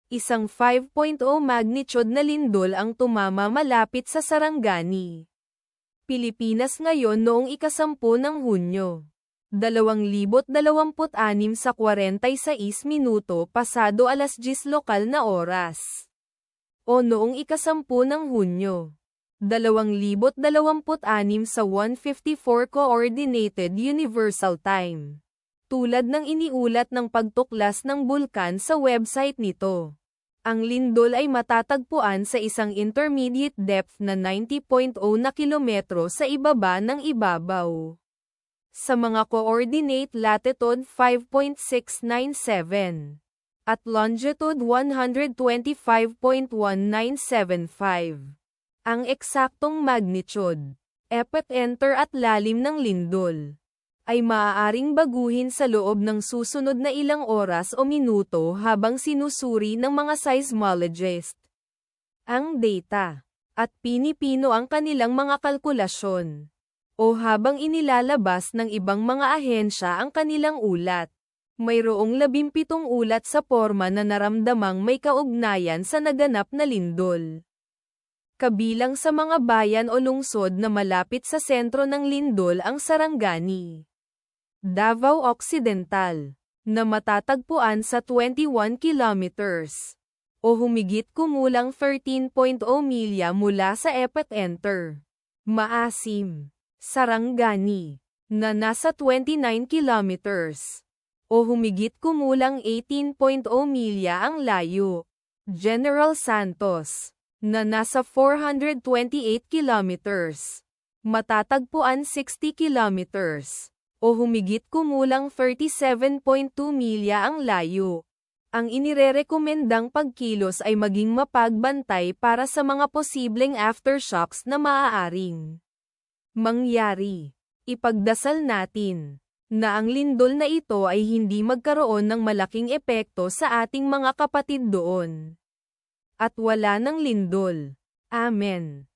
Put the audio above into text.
Isang 5.0 magnitude na lindol ang tumama malapit sa Sarangani, Pilipinas ngayon noong ika-10 ng Hunyo. 2026 sa 46 minuto pasado alas 10 lokal na oras. O noong ika-10 ng Hunyo. 2026 sa 1:54 Coordinated Universal Time. Tulad ng iniulat ng pagtuklas ng bulkan sa website nito. Ang lindol ay matatagpuan sa isang intermediate depth na 90.0 na kilometro sa ibaba ng ibabaw. Sa mga coordinate latitude 5.697 at longitude 125.1975. Ang eksaktong magnitude, epicenter at lalim ng lindol ay maaaring baguhin sa loob ng susunod na ilang oras o minuto habang sinusuri ng mga seismologist ang data, at pinipino ang kanilang mga kalkulasyon, o habang inilalabas ng ibang mga ahensya ang kanilang ulat. Mayroong 17 ulat sa porma na naramdamang may kaugnayan sa naganap na lindol. Kabilang sa mga bayan o lungsod na malapit sa sentro ng lindol ang Sarangani, Davao Occidental, na matatagpuan sa 21 kilometers, o humigit kumulang 13.0 milya mula sa epicenter. Maasim, Sarangani, na nasa 29 kilometers, o humigit kumulang 18.0 milya ang layo. General Santos, na nasa 428 kilometers, matatagpuan 60 kilometers, o humigit kumulang 37.2 milya ang layo. Ang inirerekomendang pagkilos ay maging mapagbantay para sa mga posibleng aftershocks na maaaring mangyari. Ipagdasal natin na ang lindol na ito ay hindi magkaroon ng malaking epekto sa ating mga kapatid doon. At wala ng lindol. Amen.